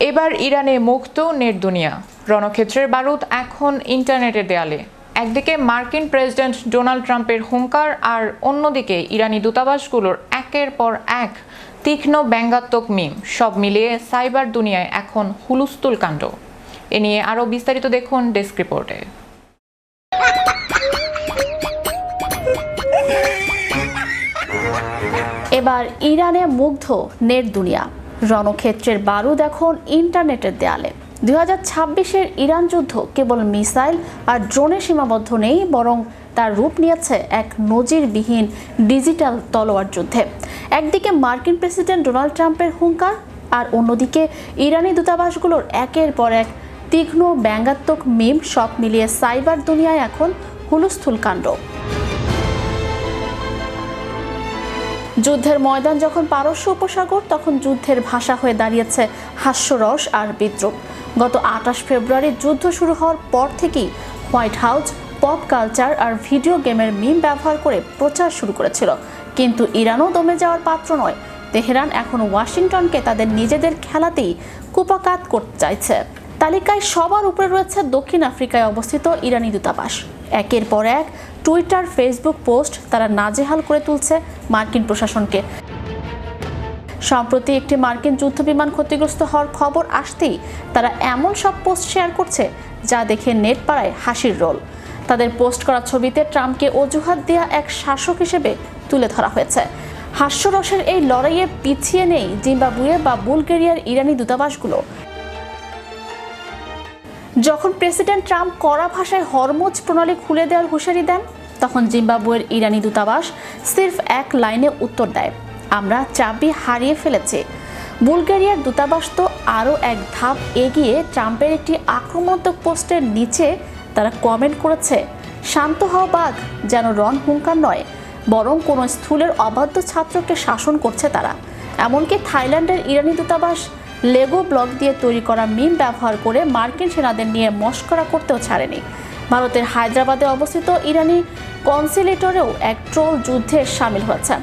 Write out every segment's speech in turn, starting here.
এবার ইরানে মুক্ত নেট দুনিয়া, রণক্ষেত্রের বারুদ এখন ইন্টারনেটের দেয়ালে। একদিকে মার্কিন প্রেসিডেন্ট ডোনাল্ড ট্রাম্পের হুঙ্কার, আর অন্যদিকে ইরানি দূতাবাসগুলোর একের পর এক তীক্ষ্ণ ব্যঙ্গাত্মক মিম। সব মিলিয়ে সাইবার দুনিয়ায় এখন হুলস্থুল কাণ্ড। এ নিয়ে আরও বিস্তারিত দেখুন ডেস্ক রিপোর্টে। এবার ইরানে মুগ্ধ নেট দুনিয়া, রণক্ষেত্রের বারুদ এখন ইন্টারনেটের দেয়ালে। 2026-এর ইরান যুদ্ধ কেবল মিসাইল আর ড্রোনে সীমাবদ্ধ নেই, বরং তার রূপ নিয়েছে এক নজিরবিহীন ডিজিটাল তলোয়ার যুদ্ধে। একদিকে মার্কিন প্রেসিডেন্ট ডোনাল্ড ট্রাম্পের হুঙ্কার, আর অন্যদিকে ইরানি দূতাবাসগুলোর একের পর এক তীক্ষ্ণ ব্যঙ্গাত্মক মিম। সব মিলিয়ে সাইবার দুনিয়ায় এখন হুলস্থুল কাণ্ড। যুদ্ধের ময়দান যখন পারস্য উপসাগর, তখন যুদ্ধের ভাষা হয়ে দাঁড়িয়েছে হাস্যরস আর বিদ্রুপ। গত 28 ফেব্রুয়ারি যুদ্ধ শুরু হওয়ার পর থেকেই হোয়াইট হাউস পপ কালচার আর ভিডিও গেমের মিম ব্যবহার করে প্রচার শুরু করেছিল। কিন্তু ইরানও দমে যাওয়ার পাত্র নয়। তেহরান এখন ওয়াশিংটনকে তাদের নিজেদের খেলাতেই কুপাকাত করতে চাইছে। তালিকায় সবার উপরে রয়েছে দক্ষিণ আফ্রিকায় অবস্থিত ইরানি দূতাবাস। একের পর এক টুইটার, ফেসবুক পোস্ট তারা নাজেহাল করে তুলছে মার্কিন প্রশাসনকে। সম্প্রতি একটি মার্কিন যুদ্ধবিমান ক্ষতিগ্রস্ত হওয়ার খবর আসতেই তারা এমন সব পোস্ট শেয়ার করছে যা দেখে নেট পাড়ায় হাসির রোল। তাদের পোস্ট করা ছবিতে ট্রাম্পকে অজুহাত দেয়া এক শাসক হিসেবে তুলে ধরা হয়েছে। হাস্যরসের এই লড়াইয়ে পিছিয়ে নেই জিম্বাবুয়ে বা বুলগেরিয়ার ইরানি দূতাবাসগুলো। যখন প্রেসিডেন্ট ট্রাম্প কড়া ভাষায় হরমুজ প্রণালী খুলে দেওয়ার হুঁশিয়ারি দেন, তখন জিম্বাবুয়ের ইরানি দূতাবাস সির্ফ এক লাইনে উত্তর দেয়, আমরা চাবি হারিয়ে ফেলেছি। বুলগেরিয়ার দূতাবাস তো আরও এক ধাপ এগিয়ে ট্রাম্পের একটি আক্রমণাত্মক পোস্টের নিচে তারা কমেন্ট করেছে, শান্ত হও বাঘ, যেন রণ হুঙ্কার নয়, বরং কোনো স্থূলের অবাধ্য ছাত্রকে শাসন করছে তারা। এমনকি থাইল্যান্ডের ইরানি দূতাবাস লেগো ব্লক দিয়ে তৈরি করা মিম ব্যবহার করে মার্কিন সেনাদের নিয়ে মশকরা করতেও ছাড়েনি। ভারতের হায়দ্রাবাদে অবস্থিত ইরানি কনসুলেটরেও এক ট্রোল যুদ্ধে সামিল হয়েছে।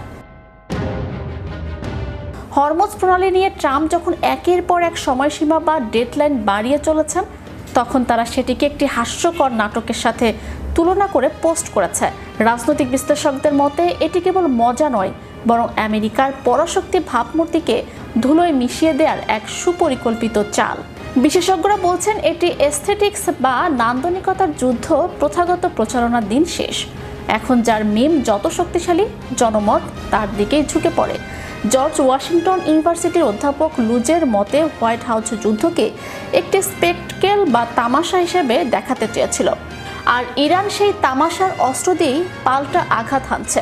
হরমুজ প্রণালী নিয়ে ট্রাম্প যখন একের পর এক সময়সীমা বা ডেডলাইন বাড়িয়ে চলেছেন, তখন তারা সেটিকে একটি হাস্যকর নাটকের সাথে তুলনা করে পোস্ট করেছে। রাজনৈতিক বিশ্লেষকদের মতে এটি কেবল মজা নয়, বরং আমেরিকার পরাশক্তি ভাবমূর্তিকে ধুলোয় মিশিয়ে দেওয়ার এক সুপরিকল্পিত চাল। বিশেষজ্ঞরা বলছেন এটি এস্থেটিক্স বা নান্দনিকতার যুদ্ধ, প্রথাগত প্রচারণার দিন শেষ। এখন যার মিম যত শক্তিশালী, জনমত তার দিকেই ঝুঁকে পড়ে। জর্জ ওয়াশিংটন ইউনিভার্সিটির অধ্যাপক লুজের মতে হোয়াইট হাউস যুদ্ধকে একটি স্পেকটেল বা তামাশা হিসেবে দেখাতে চেয়েছিল, আর ইরান সেই তামাশার অস্ত্র দিয়েই পাল্টা আঘাত হানছে।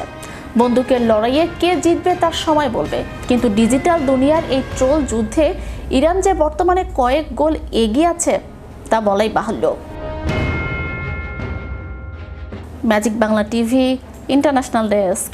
বন্দুকের লড়াইয়ে কে জিতবে তার সময় বলবে, কিন্তু ডিজিটাল দুনিয়ার এই ট্রোল যুদ্ধে ইরান যে বর্তমানে কয়েক গোল এগিয়ে আছে তা বলাই বাহুল্য। Magic Bangla TV, international desk.